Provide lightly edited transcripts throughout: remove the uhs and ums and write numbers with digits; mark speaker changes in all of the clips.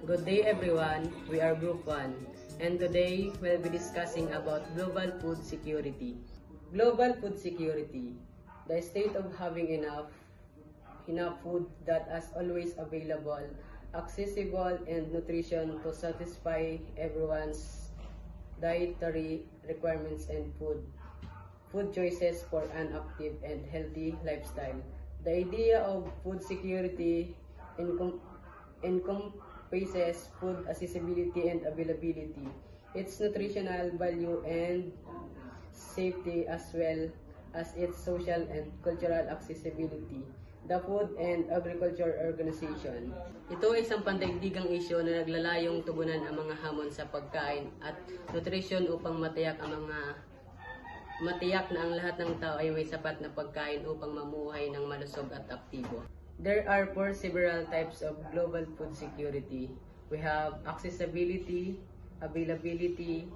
Speaker 1: Good day everyone, we are Group 1 and today we'll be discussing about global food security. Global food security, the state of having enough food that is always available, accessible and nutrition to satisfy everyone's dietary requirements and food choices for an active and healthy lifestyle. The idea of food security encompasses food accessibility and availability, its nutritional value and safety, as well as its social and cultural accessibility. The Food and Agriculture Organization. Ito ay isang pandaigdigang isyu na naglalayong tugunan ang mga hamon sa pagkain at nutrisyon upang matiyak na ang lahat ng tao ay may sapat na pagkain upang mamuhay ng malusog at aktibo. There are several types of global food security. We have accessibility, availability,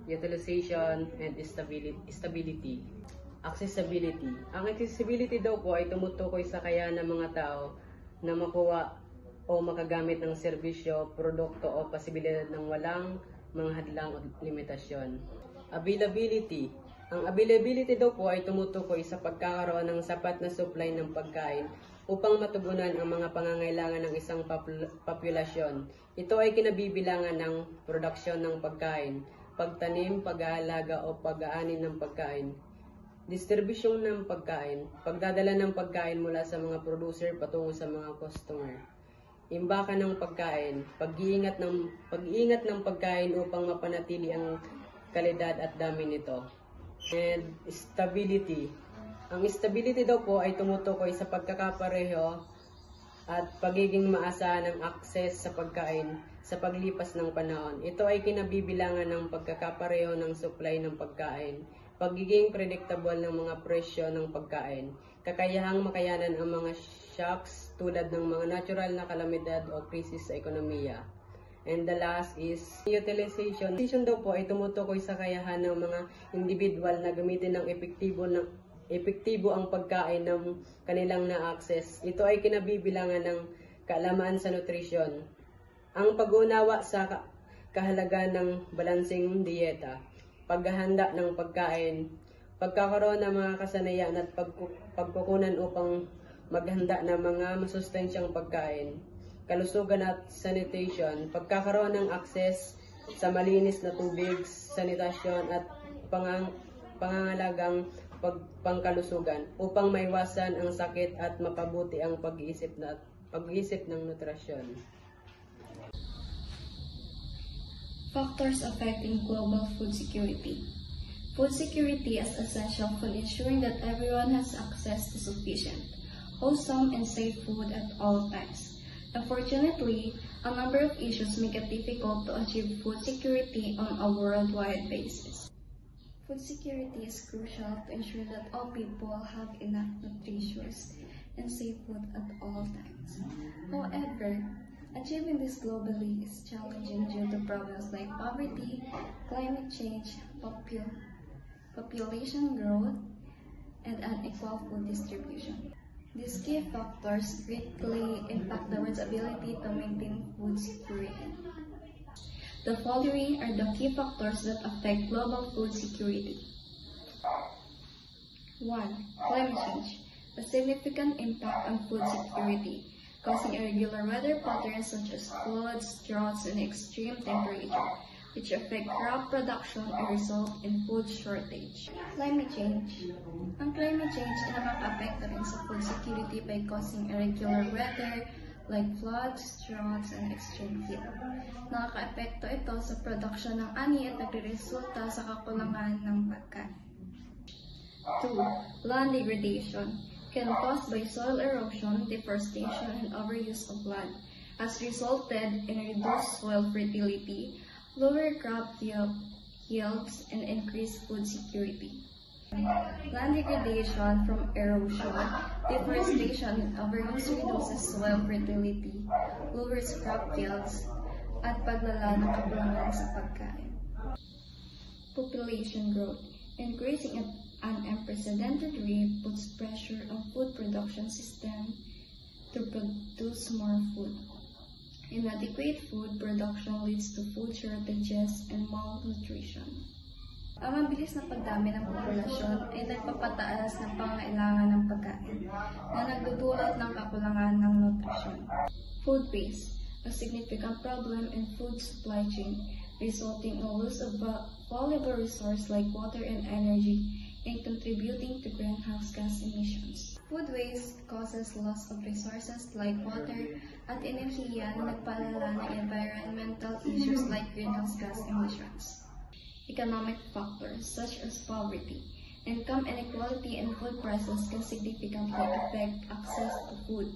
Speaker 1: utilization, and stability. Accessibility. Ang accessibility daw po ay tumutukoy sa kakayahan ng mga tao na makuha o makagamit ng serbisyo, produkto o posibilidad ng walang mga hadlang o limitasyon. Availability. Ang availability daw po ay tumutukoy sa pagkakaroon ng sapat na supply ng pagkain upang matugunan ang mga pangangailangan ng isang populasyon. Ito ay kinabibilangan ng produksyon ng pagkain, pagtanim, pag-aalaga o pag-aani ng pagkain, distribusyon ng pagkain, pagdadala ng pagkain mula sa mga producer patungo sa mga customer, imbakan ng pagkain, pag-iingat ng pagkain upang mapanatili ang kalidad at dami nito. And stability. Ang stability daw po ay tumutukoy sa pagkakapareho at pagiging maasahan ng access sa pagkain sa paglipas ng panahon. Ito ay kinabibilangan ng pagkakapareho ng supply ng pagkain, pagiging predictable ng mga presyo ng pagkain, kakayahang makayanan ang mga shocks tulad ng mga natural na kalamidad o krisis sa ekonomiya. And the last is utilization. Utilization daw po ay tumutukoy sa kakayahan ng mga individual na gamitin ng epektibo ang pagkain ng kanilang na-access. Ito ay kinabibilangan ng kaalaman sa nutrisyon, ang pag-unawa sa kahalagan ng balansing dieta, paghahanda ng pagkain, pagkakaroon ng mga kasanayan at pagkukunan upang maghanda ng mga masustansyang pagkain, kalusugan at sanitation, pagkakaroon ng access sa malinis na tubig, sanitasyon at pangangalagang pangkalusugan upang maiwasan ang sakit at mapabuti ang pag-iisip ng nutrasyon.
Speaker 2: Factors affecting global food security. Food security is essential for ensuring that everyone has access to sufficient, wholesome, and safe food at all times. Unfortunately, a number of issues make it difficult to achieve food security on a worldwide basis. Food security is crucial to ensure that all people have enough nutritious and safe food at all times. However, achieving this globally is challenging due to problems like poverty, climate change, population growth, and unequal food distribution. These key factors greatly impact the world's ability to maintain food security. The following are the key factors that affect global food security. 1. Climate change. A significant impact on food security, causing irregular weather patterns such as floods, droughts, and extreme temperature, which affect crop production and result in food shortage. Climate change. Ang climate change ay nakaka-apekto rin sa food security by causing irregular weather like floods, droughts, and extreme heat. Nakaka-apekto ito sa production ng ani at nagreresulta sa kakulangan ng pagkain. 2. Land degradation can caused by soil erosion, deforestation, and overuse of land, has resulted in reduced soil fertility, lower crop yields, and increased food security. Land degradation from erosion, deforestation, and overuse reduces soil fertility, lowers crop yields, at paglala ng kakulangan sa pagkain. Population growth. Increasing at an unprecedented rate puts pressure on food production system to produce more food. Inadequate food production leads to food shortages and malnutrition. Ang mabilis na pagdami ng populasyon ay nagpapataas ng pangailangan ng pagkain na nagdudulot ng kakulangan ng nutrisyon. Food waste, a significant problem in food supply chain, resulting in loss of valuable resources like water and energy and contributing to greenhouse gas emissions. Food waste causes loss of resources like water at enerhiya na nagpalala ng environmental issues like greenhouse gas emissions. Economic factors such as poverty, income inequality, and food prices can significantly affect access to food.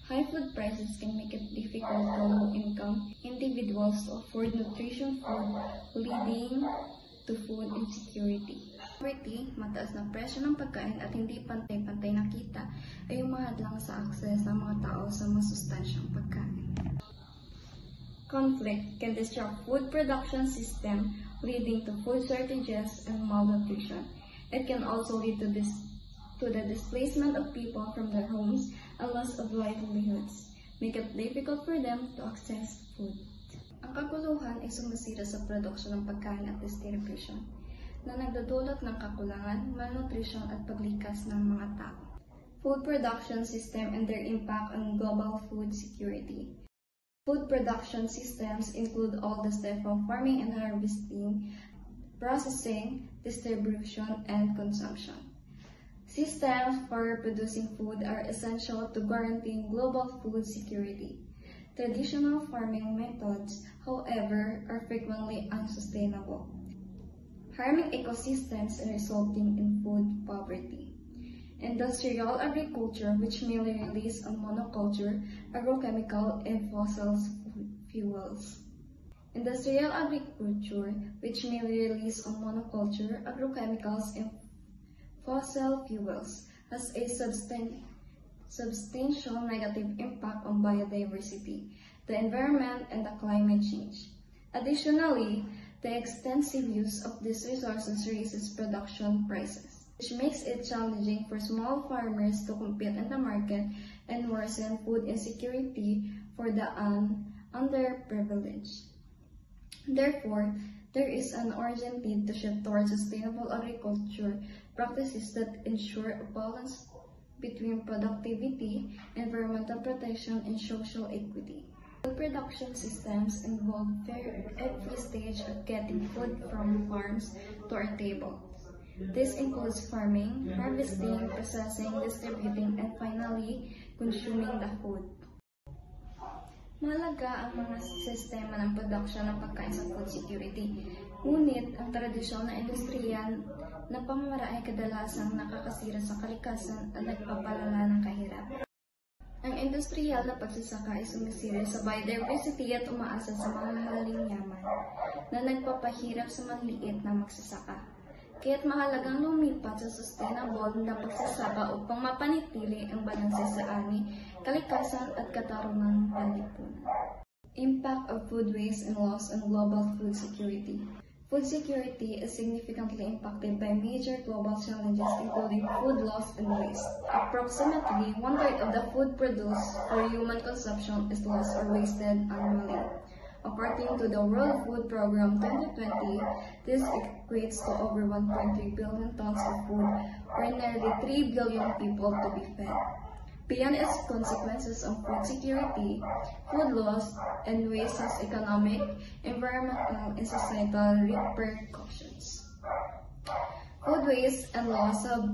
Speaker 2: High food prices can make it difficult for low-income individuals to afford nutritious food, leading to food insecurity. Poverty, mataas na presyo ng pagkain at hindi pantay-pantay na kita ay umahadlang sa akses sa mga tao sa masustansyang pagkain. Conflict can disrupt food production system, leading to food shortages and malnutrition. It can also lead to the displacement of people from their homes and loss of livelihoods, make it difficult for them to access food. Ang kaguluhan ay sumasira sa produksyon ng pagkain at distribution, na nagdudulot ng kakulangan, malnutrition at paglikas ng mga tao. Food production system and their impact on global food security. Food production systems include all the steps from farming and harvesting, processing, distribution, and consumption. Systems for producing food are essential to guaranteeing global food security. Traditional farming methods, however, are frequently unsustainable, harming ecosystems and resulting in food poverty. Industrial agriculture, which mainly relies on monoculture, agrochemical, and fossil fuels. Industrial agriculture, which mainly relies on monoculture, agrochemicals, and fossil fuels, has a substantial negative impact on biodiversity, the environment, and the climate change. Additionally, the extensive use of these resources raises production prices, which makes it challenging for small farmers to compete in the market and worsen food insecurity for the underprivileged. Therefore, there is an urgent need to shift towards sustainable agriculture practices that ensure a balance between productivity, environmental protection, and social equity. Food production systems involve every stage of getting food from farms to our table. This includes farming, harvesting, processing, distributing, and finally, consuming the food. Mahalaga ang mga sistema ng production ng pagkain sa food security. Ngunit, ang tradisyonal na industriya na pamamaraan ay kadalasang nakakasira sa kalikasan at nagpapalala ng kahirapan. Ang industriyal na pagsasaka ay sumisira sa biodiversity at umaasa sa mga mamahaling yaman na nagpapahirap sa manliit na magsasaka. Kaya't mahalagang lumipat sa sustainable na pagsasaka upang mapanitili ang balanse sa ani, kalikasan at katarungang panlipunan. Impact of food waste and loss on global food security. Food security is significantly impacted by major global challenges including food loss and waste. Approximately 1/3 of the food produced for human consumption is lost or wasted annually. According to the World Food Program 2020, this equates to over 1.3 billion tons of food for nearly 3 billion people to be fed. Beyond its consequences on food security, food loss and waste has economic, environmental, and societal repercussions. Food waste and loss have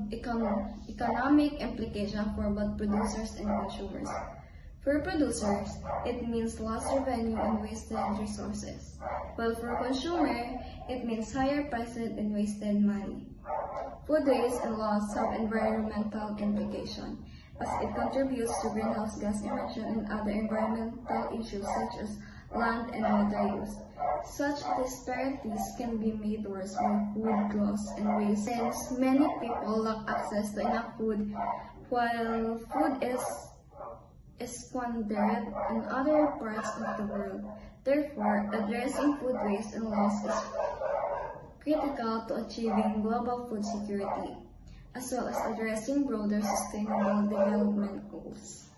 Speaker 2: economic implications for both producers and consumers. For producers, it means lost revenue and wasted resources, while for consumer, it means higher prices and wasted money. Food waste and loss have environmental implications, as it contributes to greenhouse gas emission and other environmental issues such as land and water use. Such disparities can be made worse by food loss and waste, since many people lack access to enough food, while food is squandered in other parts of the world. Therefore, addressing food waste and loss is critical to achieving global food security, as well as addressing broader sustainable development goals.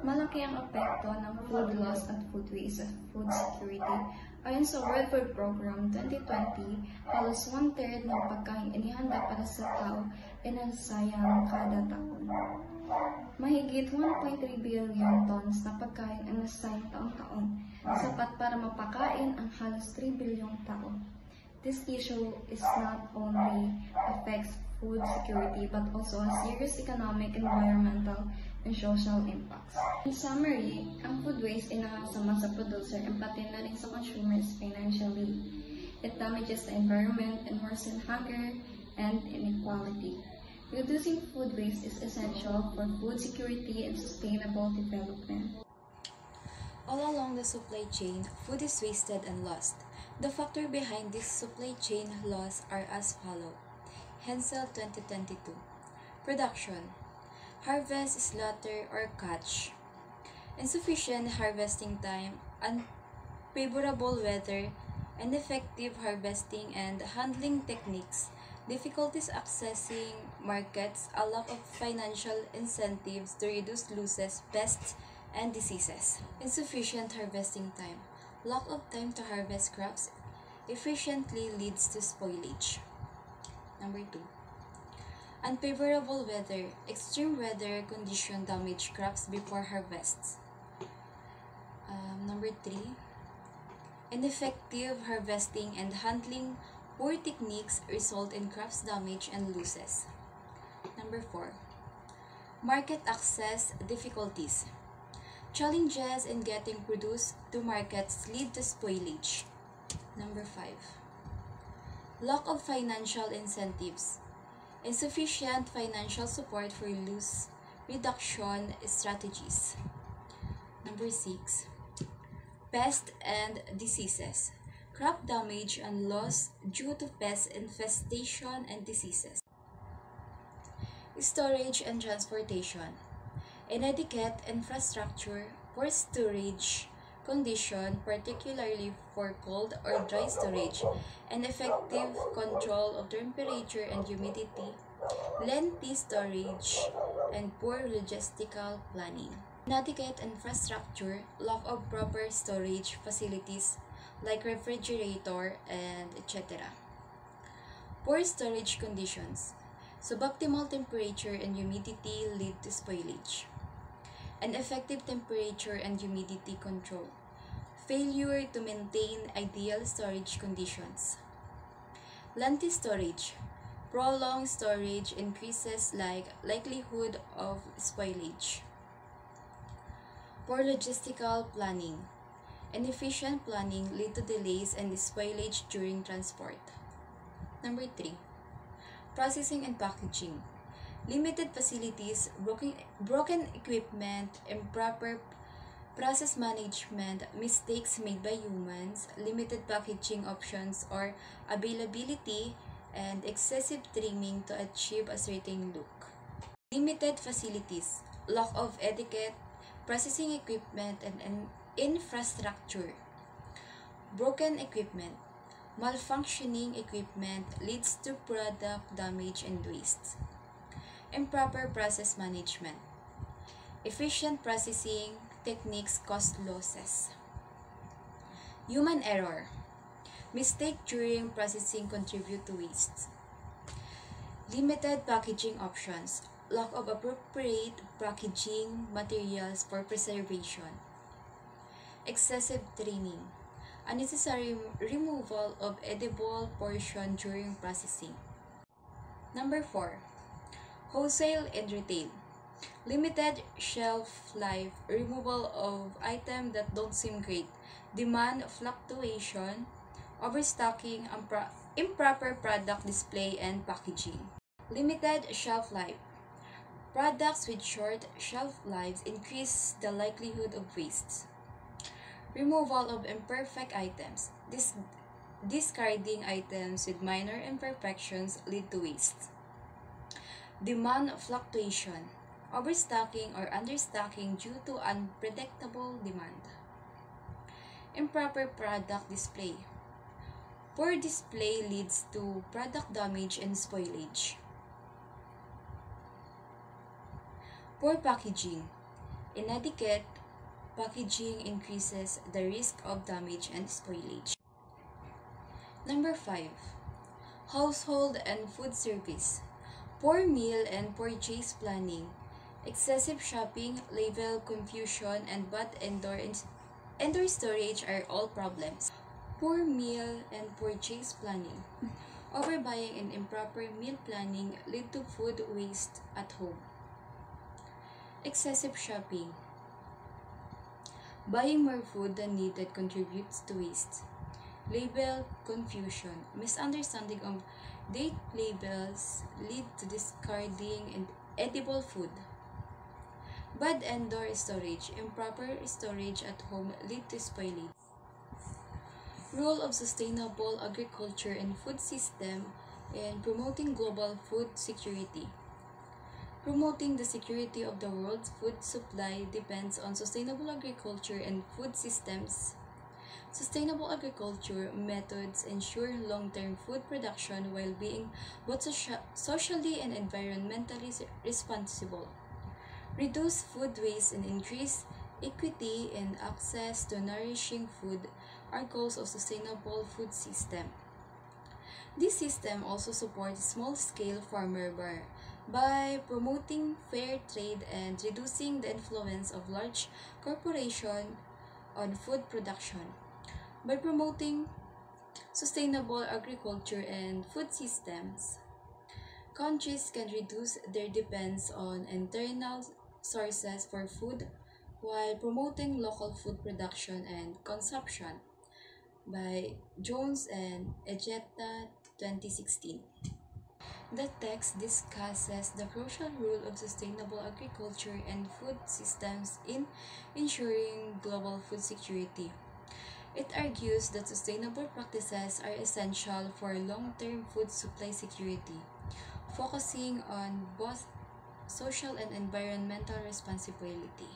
Speaker 2: Malaki ang apekto ng food loss at food waste sa food security. Ayon sa World Food Program 2020, halos 1/3 ng pagkain inihanda para sa tao ay nasasayang kada taon. Mahigit 1.3 billion tons na pagkain ang nasasayang taon-taon, sapat para mapakain ang halos 3 bilyong tao. This issue is not only affects food security but also has serious economic, environmental, and social impacts. In summary, ang food waste ay nakakasama sa producer and pati na rin sa consumers financially. It damages the environment and worsens hunger and inequality. Reducing food waste is essential for food security and sustainable development.
Speaker 3: All along the supply chain, food is wasted and lost. The factor behind this supply chain loss are as follows. Hensel 2022. Production. Harvest, slaughter, or catch. Insufficient harvesting time, unfavorable weather, ineffective harvesting and handling techniques, difficulties accessing markets, a lack of financial incentives to reduce losses, pests, and diseases. Insufficient harvesting time. Lack of time to harvest crops efficiently leads to spoilage. Number 2. Unfavorable weather. Extreme weather condition damage crops before harvests. Number 3. Ineffective harvesting and handling. Poor techniques result in crops damage and losses. Number 4. Market access difficulties. Challenges in getting produce to markets lead to spoilage. Number 5. Lack of financial incentives. Insufficient financial support for loss reduction strategies. Number 6. Pest and diseases. Crop damage and loss due to pest infestation and diseases. Storage and transportation. Inadequate infrastructure for storage condition, particularly for cold or dry storage, and effective control of temperature and humidity, lengthy storage, and poor logistical planning. Inadequate infrastructure, lack of proper storage facilities like refrigerator and etc. Poor storage conditions. Suboptimal temperature and humidity lead to spoilage. Ineffective temperature and humidity control. Failure to maintain ideal storage conditions. Lengthy storage. Prolonged storage increases likelihood of spoilage. Poor logistical planning. Inefficient planning lead to delays and spoilage during transport. Number 3. Processing and packaging. Limited facilities, broken equipment, improper process management, mistakes made by humans, limited packaging options or availability, and excessive trimming to achieve a certain look. Limited facilities, lack of etiquette, processing equipment, and infrastructure. Broken equipment. Malfunctioning equipment leads to product damage and waste. Improper process management. Efficient processing techniques cause losses. Human error. Mistake during processing contribute to waste. Limited packaging options. Lack of appropriate packaging materials for preservation. Excessive trimming. Unnecessary removal of edible portion during processing. Number 4. Wholesale and retail. Limited shelf life, removal of items that don't seem great, demand fluctuation, overstocking, improper product display and packaging. Limited shelf life. Products with short shelf lives increase the likelihood of waste. Removal of imperfect items. Discarding items with minor imperfections lead to waste. Demand fluctuation. Overstocking or understocking due to unpredictable demand. Improper product display. Poor display leads to product damage and spoilage. Poor packaging. inadequate packaging increases the risk of damage and spoilage. Number 5. Household and food service. Poor meal and purchase planning, excessive shopping, label confusion, and bad indoor storage are all problems. Poor meal and purchase planning. Overbuying and improper meal planning lead to food waste at home. Excessive shopping. Buying more food than needed contributes to waste. Label confusion. Misunderstanding of date labels lead to discarding edible food. Bad indoor storage. Improper storage at home lead to spoilage. Role of sustainable agriculture and food system in promoting global food security. Promoting the security of the world's food supply depends on sustainable agriculture and food systems. Sustainable agriculture methods ensure long-term food production while being both socially and environmentally responsible. Reduce food waste and increase equity and access to nourishing food are goals of sustainable food system. This system also supports small-scale farmer by promoting fair trade and reducing the influence of large corporations on food production. By promoting sustainable agriculture and food systems, countries can reduce their dependence on internal sources for food while promoting local food production and consumption. By Jones and Ejeta, 2016. The text discusses the crucial role of sustainable agriculture and food systems in ensuring global food security. It argues that sustainable practices are essential for long-term food supply security, focusing on both social and environmental responsibility.